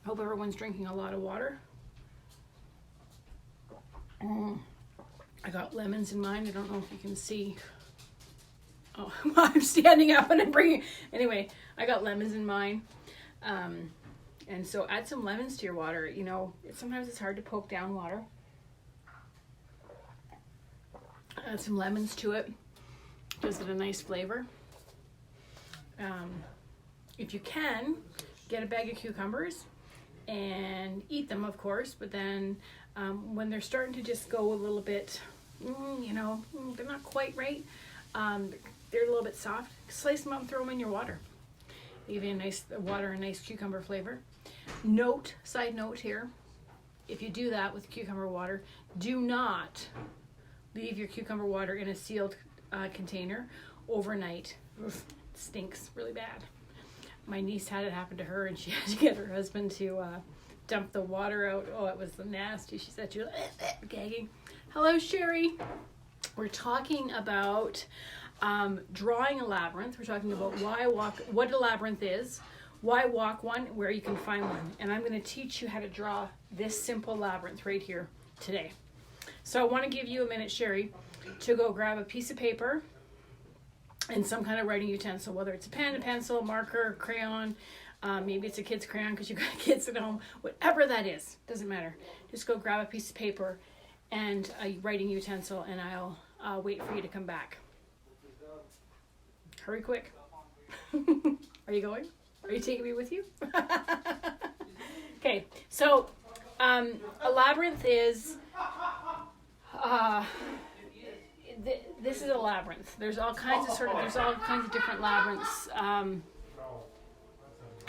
Hope everyone's drinking a lot of water. I got lemons in mine. I don't know if you can see. Oh, I'm standing up and I'm bringing. Anyway, I got lemons in mine. And so add some lemons to your water. You know, sometimes it's hard to poke down water. Add some lemons to it. Gives it a nice flavor. If you can, get a bag of cucumbers and eat them, of course. But then when they're starting to just go a little bit, you know, they're not quite right. They're a little bit soft. Slice them up and throw them in your water. Give you a nice water and nice cucumber flavor. Side note here, if you do that with cucumber water, do not leave your cucumber water in a sealed container overnight. Oof, it stinks really bad. My niece had it happen to her, and she had to get her husband to dump the water out. Oh, it was nasty. She said she was gagging. Hello, Sherry. We're talking about drawing a labyrinth. We're talking about what a labyrinth is, why walk one, where you can find one. And I'm going to teach you how to draw this simple labyrinth right here today. So I want to give you a minute, Sherry, to go grab a piece of paper and some kind of writing utensil, whether it's a pen, a pencil, marker, crayon, maybe it's a kid's crayon because you've got kids at home, whatever that is, doesn't matter. Just go grab a piece of paper and a writing utensil, and I'll wait for you to come back. Hurry quick. Are you going? Are you taking me with you? Okay, so a labyrinth is, this is a labyrinth. There's all kinds of different labyrinths.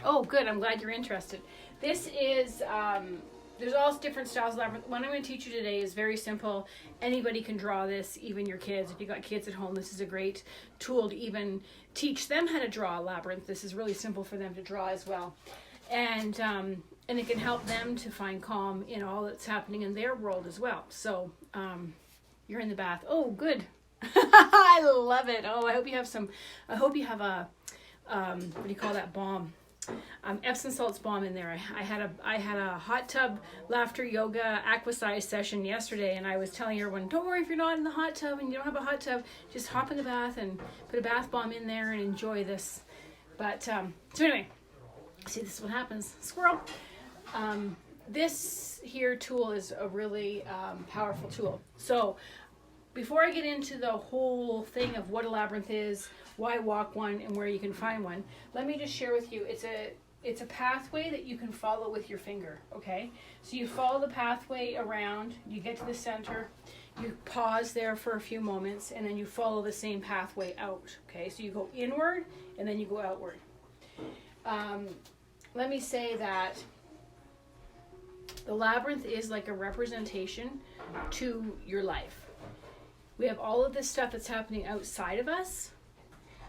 Oh, good. I'm glad you're interested. This is, there's all different styles of labyrinth. What I'm going to teach you today is very simple. Anybody can draw this, even your kids. If you've got kids at home, this is a great tool to even teach them how to draw a labyrinth. This is really simple for them to draw as well. And it can help them to find calm in all that's happening in their world as well. So you're in the bath. Oh, good. I love it. Oh, I hope you have a, what do you call that, balm? Epsom salts balm in there. I had a hot tub laughter yoga aquasize session yesterday, and I was telling everyone, don't worry if you're not in the hot tub and you don't have a hot tub, just hop in the bath and put a bath bomb in there and enjoy this. But so anyway, see, this is what happens. Squirrel. This here tool is a really powerful tool. So before I get into the whole thing of what a labyrinth is, why walk one, and where you can find one, let me just share with you, it's a pathway that you can follow with your finger, okay? So you follow the pathway around, you get to the center, you pause there for a few moments, and then you follow the same pathway out, okay? So you go inward, and then you go outward. Let me say that the labyrinth is like a representation to your life. We have all of this stuff that's happening outside of us,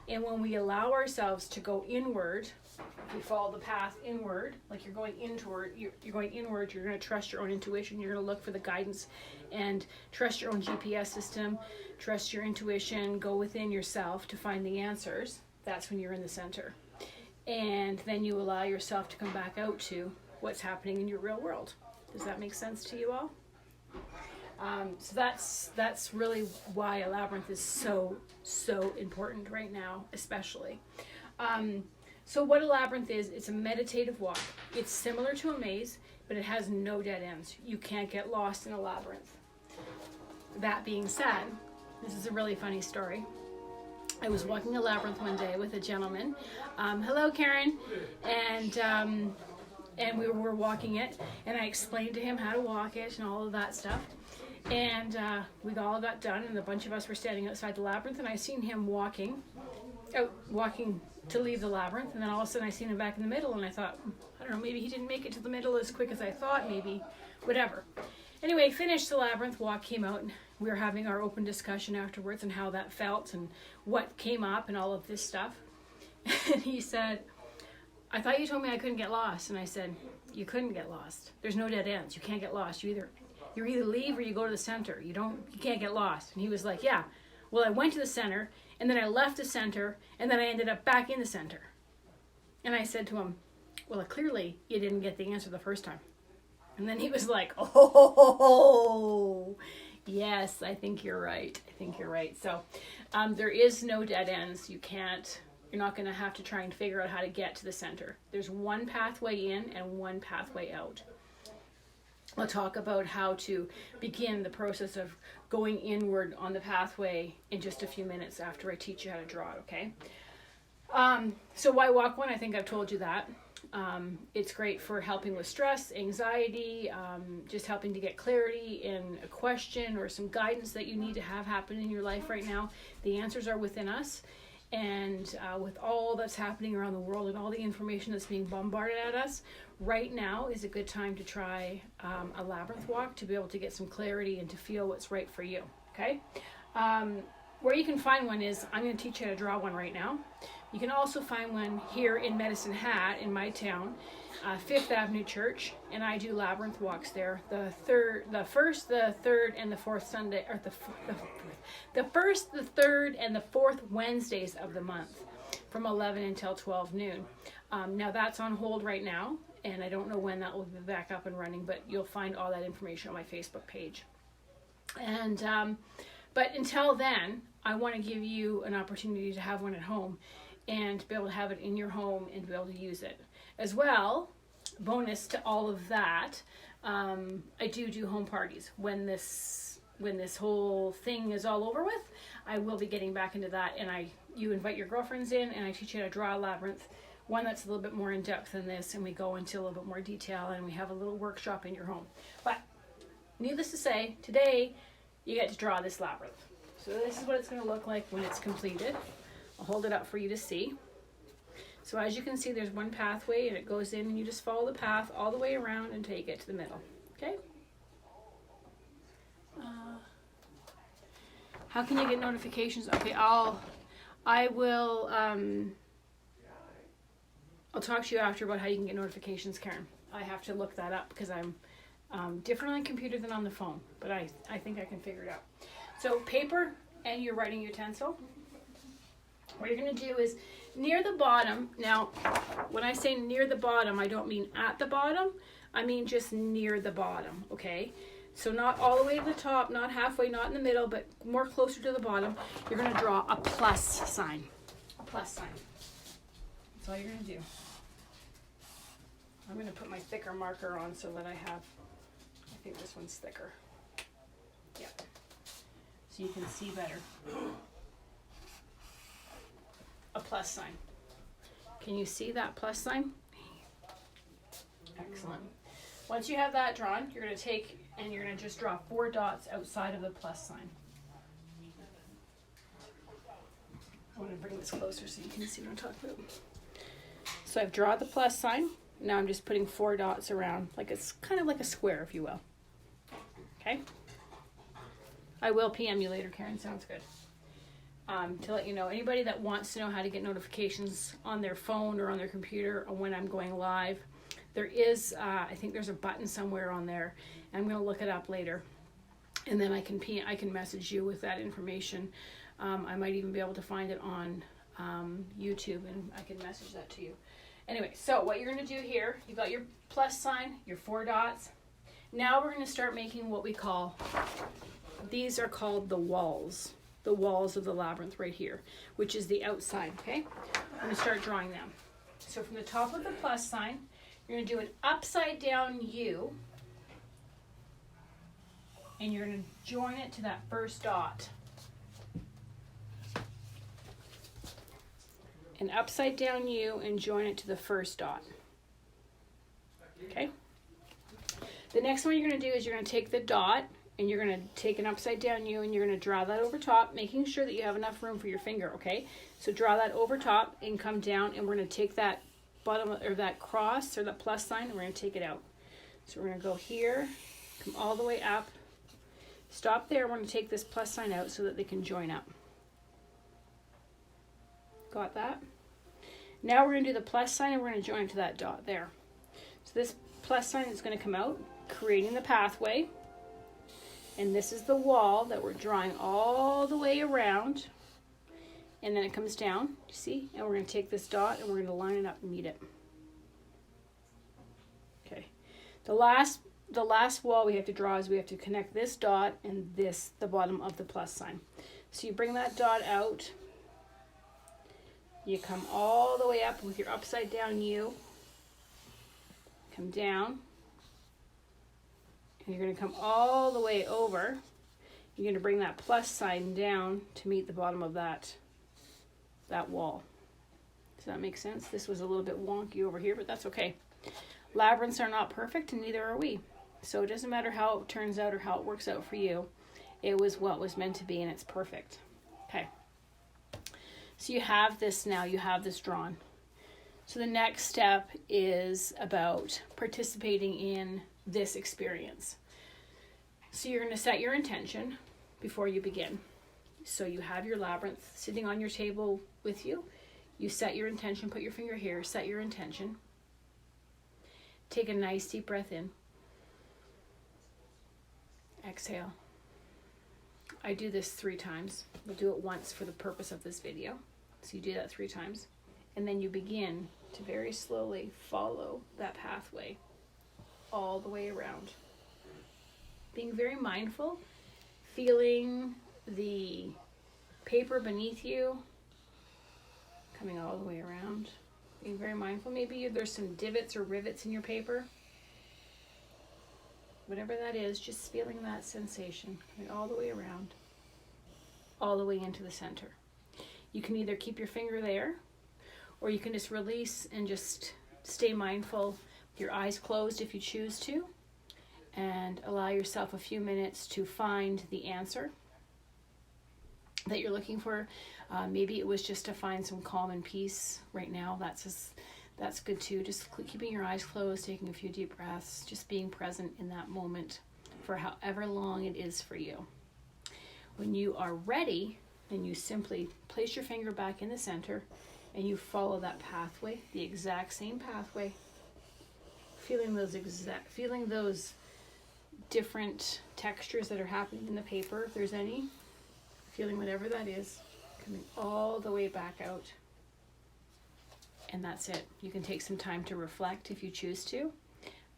and when we allow ourselves to go inward, if we follow the path inward, like you're going inward, you're going inward, you're going to trust your own intuition, you're going to look for the guidance and trust your own GPS system, trust your intuition, go within yourself to find the answers. That's when you're in the center. And then you allow yourself to come back out to what's happening in your real world. Does that make sense to you all? So that's really why a labyrinth is so important right now, especially. So what a labyrinth is, it's a meditative walk. It's similar to a maze, but it has no dead ends. You can't get lost in a labyrinth. That being said, this is a really funny story. I was walking a labyrinth one day with a gentleman. Hello, Karen. And we were walking it, and I explained to him how to walk it and all of that stuff. And we all got done, and a bunch of us were standing outside the labyrinth, and I seen him walking to leave the labyrinth, and then all of a sudden I seen him back in the middle, and I thought, I don't know, maybe he didn't make it to the middle as quick as I thought, maybe, whatever. Anyway, finished the labyrinth walk, came out, and we were having our open discussion afterwards and how that felt and what came up and all of this stuff. And he said, I thought you told me I couldn't get lost. And I said, you couldn't get lost. There's no dead ends. You can't get lost. You either leave or you go to the center. You can't get lost. And he was like, yeah. Well, I went to the center, and then I left the center, and then I ended up back in the center. And I said to him, well, clearly you didn't get the answer the first time. And then he was like, oh, yes, I think you're right. I think you're right. So there is no dead ends. You're not going to have to try and figure out how to get to the center. There's one pathway in and one pathway out. I'll talk about how to begin the process of going inward on the pathway in just a few minutes after I teach you how to draw it, okay? So why walk one? I think I've told you that. It's great for helping with stress, anxiety, just helping to get clarity in a question or some guidance that you need to have happen in your life right now. The answers are within us. And with all that's happening around the world and all the information that's being bombarded at us, right now is a good time to try a labyrinth walk to be able to get some clarity and to feel what's right for you, okay? Where you can find one is, I'm going to teach you how to draw one right now. You can also find one here in Medicine Hat in my town, Fifth Avenue Church, and I do labyrinth walks there. The first, the third, and the fourth Sunday, or the first, the third, and the fourth Wednesdays of the month, from 11 until 12 noon. Now that's on hold right now, and I don't know when that will be back up and running, but you'll find all that information on my Facebook page. And but until then, I want to give you an opportunity to have one at home and to be able to have it in your home and to be able to use it. As well, bonus to all of that, I do home parties. When this whole thing is all over with, I will be getting back into that, and you invite your girlfriends in, and I teach you how to draw a labyrinth, one that's a little bit more in depth than this, and we go into a little bit more detail, and we have a little workshop in your home. But needless to say, today you get to draw this labyrinth. So this is what it's going to look like when it's completed. I'll hold it up for you to see. So as you can see, there's one pathway, and it goes in, and you just follow the path all the way around until you get to the middle. Okay? How can you get notifications? Okay, I'll talk to you after about how you can get notifications, Karen. I have to look that up because I'm different on the computer than on the phone, but I think I can figure it out. So paper and your writing utensil. What you're going to do is near the bottom. Now, when I say near the bottom, I don't mean at the bottom. I mean just near the bottom, okay? So not all the way to the top, not halfway, not in the middle, but more closer to the bottom. You're going to draw a plus sign. A plus sign. That's all you're going to do. I'm going to put my thicker marker on so that I think this one's thicker. Yeah. So you can see better. A plus sign. Can you see that plus sign? Excellent. Once you have that drawn, you're going to take and you're going to just draw 4 dots outside of the plus sign. I want to bring this closer so you can see what I'm talking about. So I've drawn the plus sign. Now I'm just putting 4 dots around, like it's kind of like a square, if you will. Okay? I will PM you later, Karen. Sounds good. To let you know, anybody that wants to know how to get notifications on their phone or on their computer or when I'm going live, there is, I think there's a button somewhere on there. I'm going to look it up later. And then I can message you with that information. I might even be able to find it on YouTube, and I can message that to you. Anyway, so what you're going to do here, you got your plus sign, your 4 dots. Now we're going to start making what we call, these are called the walls of the labyrinth right here, which is the outside, okay? I'm going to start drawing them. So from the top of the plus sign, you're going to do an upside down U, and you're going to join it to that first dot. An upside down U and join it to the first dot. Okay? The next one you're going to do is you're going to take the dot and you're going to take an upside down U and you're going to draw that over top, making sure that you have enough room for your finger, okay? So draw that over top and come down, and we're going to take that bottom, or that cross or that plus sign, and we're going to take it out. So we're going to go here, come all the way up, stop there. We're going to take this plus sign out so that they can join up. Got that? Now we're going to do the plus sign and we're going to join to that dot there. So this plus sign is going to come out, creating the pathway. And this is the wall that we're drawing all the way around. And then it comes down, you see? And we're going to take this dot and we're going to line it up and meet it. The last wall we have to draw is we have to connect this dot and this, the bottom of the plus sign. So you bring that dot out, you come all the way up with your upside down U, come down, and you're going to come all the way over. You're going to bring that plus sign down to meet the bottom of that wall. Does that make sense? This was a little bit wonky over here, but that's okay. Labyrinths are not perfect, and neither are we. So it doesn't matter how it turns out or how it works out for you. It was what was meant to be, and it's perfect. Okay. So you have this now. You have this drawn. So the next step is about participating in this experience. So you're going to set your intention before you begin. So you have your labyrinth sitting on your table with you. You set your intention, put your finger here, set your intention. Take a nice deep breath in. Exhale. I do this 3 times. We'll do it once for the purpose of this video. So you do that 3 times. And then you begin to very slowly follow that pathway all the way around. Being very mindful, feeling the paper beneath you, coming all the way around. Being very mindful. Maybe there's some divots or rivets in your paper. Whatever that is, just feeling that sensation coming all the way around, all the way into the center. You can either keep your finger there, or you can just release and just stay mindful with your eyes closed if you choose to, and allow yourself a few minutes to find the answer that you're looking for. Maybe it was just to find some calm and peace right now. That's good too. Just keeping your eyes closed, taking a few deep breaths, just being present in that moment for however long it is for you. When you are ready, then you simply place your finger back in the center and you follow that pathway, the exact same pathway, feeling those different textures that are happening in the paper, if there's any, feeling whatever that is, coming all the way back out. And that's it. You can take some time to reflect if you choose to.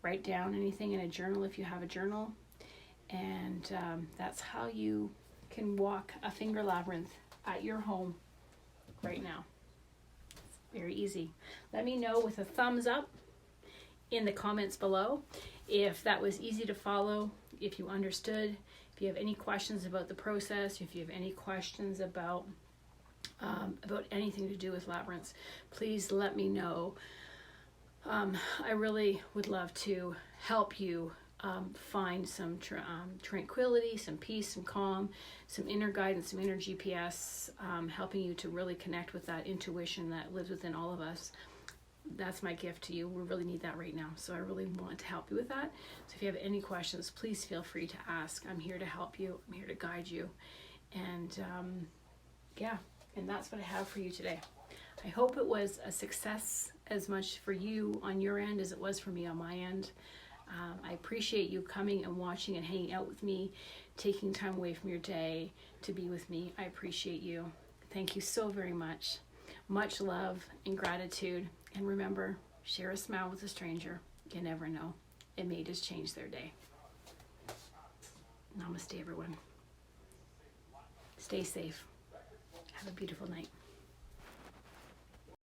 Write down anything in a journal if you have a journal. And that's how you can walk a finger labyrinth at your home right now. It's very easy. Let me know with a thumbs up in the comments below if that was easy to follow, if you understood, if you have any questions about the process, if you have any questions about anything to do with labyrinths, please let me know. I really would love to help you find some tranquility, some peace, some calm, some inner guidance, some inner GPS, helping you to really connect with that intuition that lives within all of us. That's my gift to you. We really need that right now. So I really want to help you with that. So if you have any questions, please feel free to ask. I'm here to help you. I'm here to guide you. And and that's what I have for you today. I hope it was a success as much for you on your end as it was for me on my end. I appreciate you coming and watching and hanging out with me, taking time away from your day to be with me. I appreciate you. Thank you so very much. Much love and gratitude. And remember, share a smile with a stranger. You never know. It may just change their day. Namaste, everyone. Stay safe. Have a beautiful night.